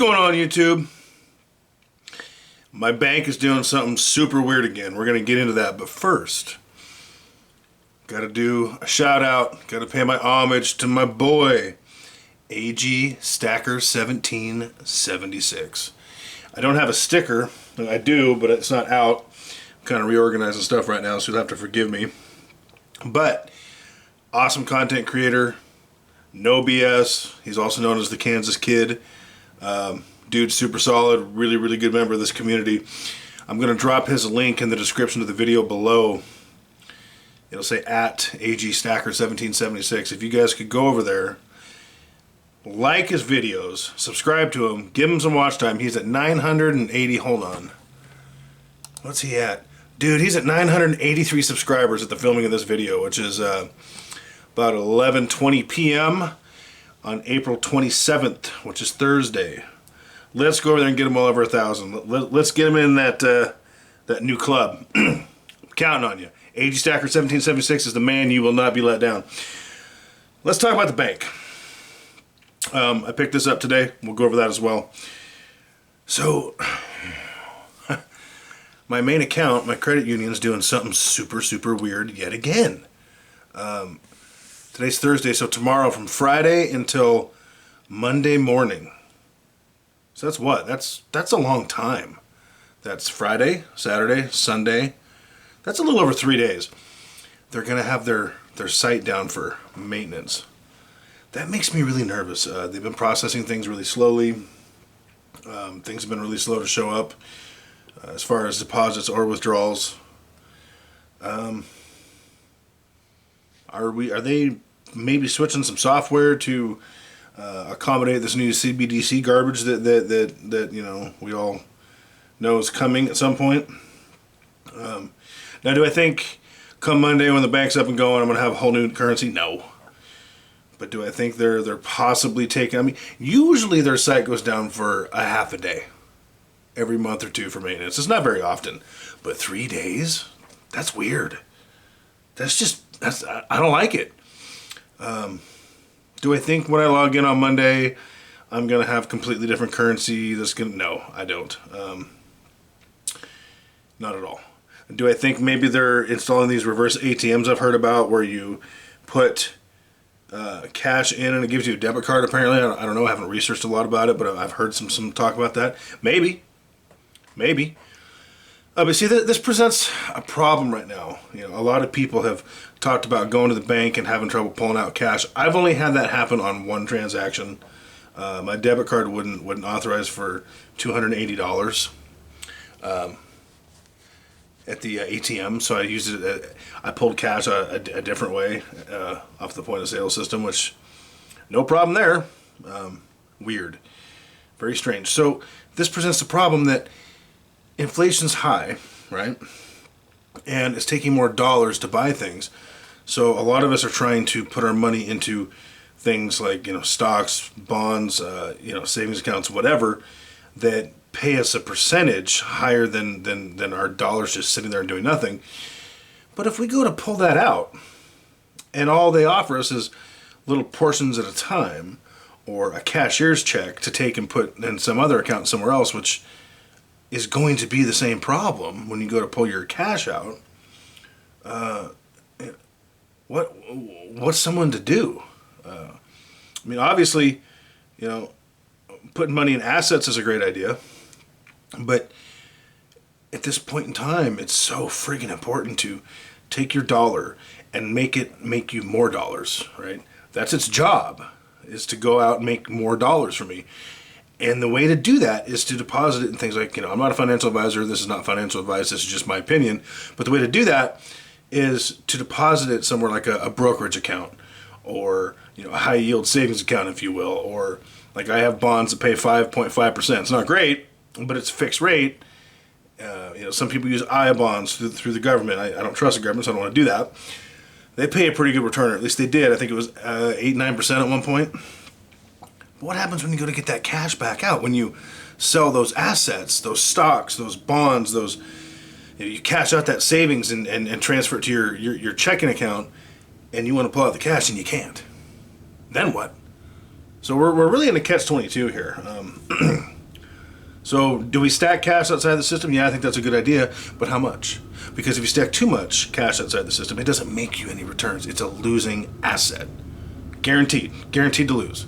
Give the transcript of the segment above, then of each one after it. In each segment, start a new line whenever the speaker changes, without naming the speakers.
going on, YouTube? My bank is doing something super weird again. We're going to get into that, but first, got to do a shout out, got to pay my homage to my boy, AG Stacker 1776. I don't have a sticker. I do, but it's not out. I'm kind of reorganizing stuff right now, so you'll have to forgive me. But awesome content creator, no BS. He's also known as the Kansas Kid. Dude, super solid, really, really good member of this community. I'm going to drop his link in the description of the video below. It'll say at AG Stacker 1776. If you guys could go over there, like his videos, subscribe to him, give him some watch time. He's at 980. Hold on. What's he at? Dude, he's at 983 subscribers at the filming of this video, which is about 11:20 p.m. on April 27th, which is Thursday. Let's go over there and get him well over 1,000. Let's get him in that new club. I'm counting on you. AG Stacker 1776 is the man. You will not be let down. Let's talk about the bank. I picked this up today. We'll go over that as well. So, my main account, my credit union, is doing something super, super weird yet again. Today's Thursday, so tomorrow from Friday until Monday morning. So that's what? That's a long time. That's Friday, Saturday, Sunday. That's a little over 3 days. They're going to have their site down for maintenance. That makes me really nervous. They've been processing things really slowly. Things have been really slow to show up as far as deposits or withdrawals. Are they maybe switching some software to accommodate this new CBDC garbage that you know we all know is coming at some point? Now, do I think come Monday when the bank's up and going, I'm going to have a whole new currency? No. But do I think they're possibly taking? I mean, usually their site goes down for a half a day, every month or two for maintenance. It's not very often, but 3 days? That's weird. I don't like it. Do I think when I log in on Monday, I'm going to have completely different currency that's going to... No, I don't. Not at all. Do I think maybe they're installing these reverse ATMs I've heard about where you put cash in and it gives you a debit card apparently? I don't know. I haven't researched a lot about it, but I've heard some talk about that. Maybe. But see, this presents a problem right now. You know, a lot of people have talked about going to the bank and having trouble pulling out cash. I've only had that happen on one transaction. My debit card wouldn't authorize for $280 at the ATM, so I used it. I pulled cash a different way off the point of sale system, which no problem there. Weird, very strange. So this presents the problem that inflation's high, right? And it's taking more dollars to buy things. So a lot of us are trying to put our money into things like, stocks, bonds, savings accounts, whatever, that pay us a percentage higher than our dollars just sitting there and doing nothing. But if we go to pull that out, and all they offer us is little portions at a time, or a cashier's check to take and put in some other account somewhere else, which is going to be the same problem when you go to pull your cash out. What's someone to do? I mean, obviously, putting money in assets is a great idea, but at this point in time, it's so friggin' important to take your dollar and make you more dollars, right? That's its job, is to go out and make more dollars for me. And the way to do that is to deposit it in things like, I'm not a financial advisor, this is not financial advice, this is just my opinion, but the way to do that is to deposit it somewhere like a brokerage account, or a high yield savings account, if you will, or like I have bonds that pay 5.5%. It's not great, but it's fixed rate. Some people use IA bonds through the government. I don't trust the government, so I don't want to do that. They pay a pretty good return, or at least they did. I think it was 8-9% at one point. But what happens when you go to get that cash back out? When you sell those assets, those stocks, those bonds, those you cash out that savings and transfer it to your checking account, and you want to pull out the cash and you can't. Then what? So we're really in a catch-22 here. So do we stack cash outside the system? Yeah, I think that's a good idea, but how much? Because if you stack too much cash outside the system, it doesn't make you any returns. It's a losing asset. Guaranteed to lose.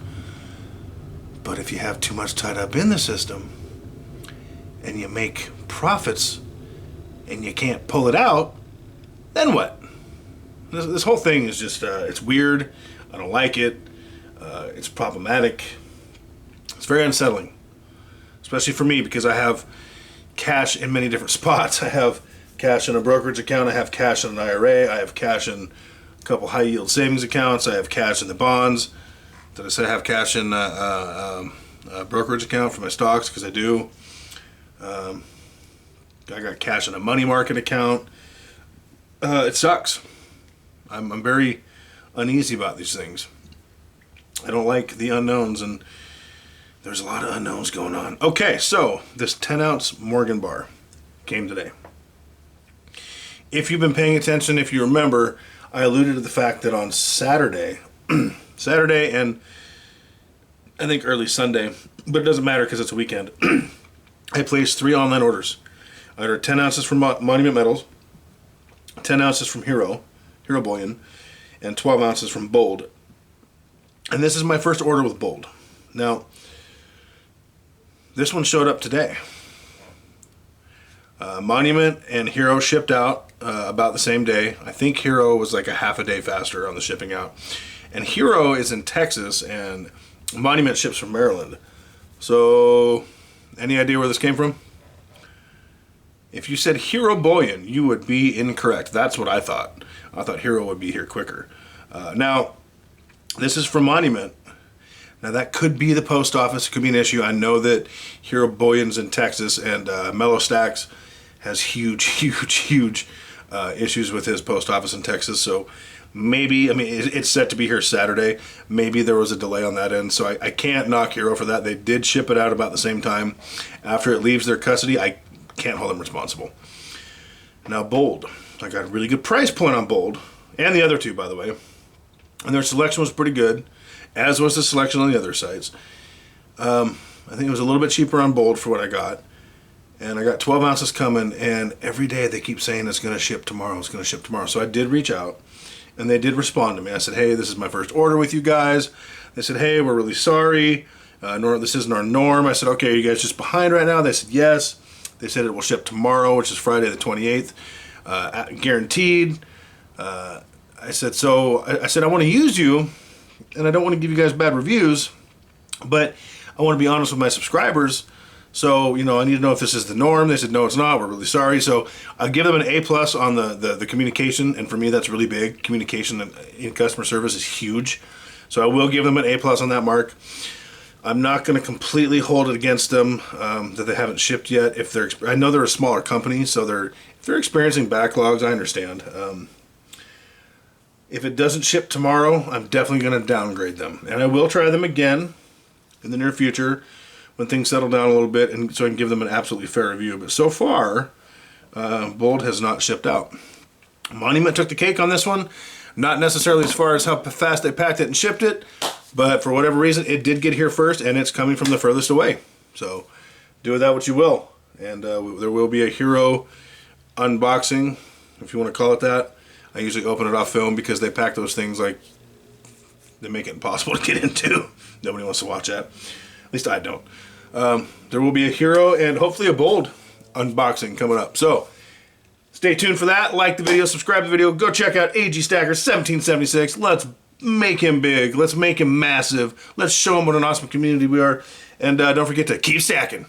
But if you have too much tied up in the system and you make profits and you can't pull it out, then what? This whole thing is just, it's weird. I don't like it. It's problematic. It's very unsettling, especially for me because I have cash in many different spots. I have cash in a brokerage account. I have cash in an IRA. I have cash in a couple high yield savings accounts. I have cash in the bonds. Did I say I have cash in a brokerage account for my stocks? Because I do. I got cash in a money market account. It sucks. I'm very uneasy about these things. I don't like the unknowns, and there's a lot of unknowns going on. Okay, so this 10-ounce Morgan bar came today. If you've been paying attention, if you remember, I alluded to the fact that on Saturday, and I think early Sunday, but it doesn't matter because it's a weekend, I placed 3 online orders. I ordered 10 ounces from Monument Metals, 10 ounces from Hero Bullion, and 12 ounces from Bold. And this is my first order with Bold. Now, this one showed up today. Monument and Hero shipped out about the same day. I think Hero was like a half a day faster on the shipping out. And Hero is in Texas and Monument ships from Maryland. So, any idea where this came from? If you said Hero Bullion, you would be incorrect. That's what I thought. I thought Hero would be here quicker. Now, this is from Monument. Now, that could be the post office. It could be an issue. I know that Hero Bullion's in Texas, and Mellow Stacks has huge issues with his post office in Texas. So maybe, I mean, it's set to be here Saturday. Maybe there was a delay on that end. So I can't knock Hero for that. They did ship it out about the same time. After it leaves their custody, I can't hold them responsible. Now, Bold. I got a really good price point on Bold, and the other two, by the way. And their selection was pretty good, as was the selection on the other sites. I think it was a little bit cheaper on Bold for what I got. And I got 12 ounces coming, and every day they keep saying it's going to ship tomorrow, it's going to ship tomorrow. So I did reach out, and they did respond to me. I said, hey, this is my first order with you guys. They said, hey, we're really sorry. This isn't our norm. I said, okay, are you guys just behind right now? They said, yes. They said it will ship tomorrow, which is Friday the 28th. Guaranteed. I said, I want to use you, and I don't want to give you guys bad reviews, but I want to be honest with my subscribers. So, I need to know if this is the norm. They said, no, it's not. We're really sorry. So I'll give them an A+ on the communication, and for me, that's really big. Communication in customer service is huge. So I will give them an A+ on that mark. I'm not going to completely hold it against them that they haven't shipped yet. I know they're a smaller company, so if they're experiencing backlogs, I understand. If it doesn't ship tomorrow, I'm definitely going to downgrade them. And I will try them again in the near future when things settle down a little bit, and so I can give them an absolutely fair review. But so far, Bold has not shipped out. Monument took the cake on this one. Not necessarily as far as how fast they packed it and shipped it, but for whatever reason, it did get here first, and it's coming from the furthest away. So do with that what you will. And there will be a Hero unboxing, if you want to call it that. I usually open it off film because they pack those things like they make it impossible to get into. Nobody wants to watch that. At least I don't. There will be a Hero and hopefully a Bold unboxing coming up. So stay tuned for that. Like the video, subscribe to the video. Go check out AG Stacker 1776. Let's make him big. Let's make him massive. Let's show him what an awesome community we are. And don't forget to keep stacking.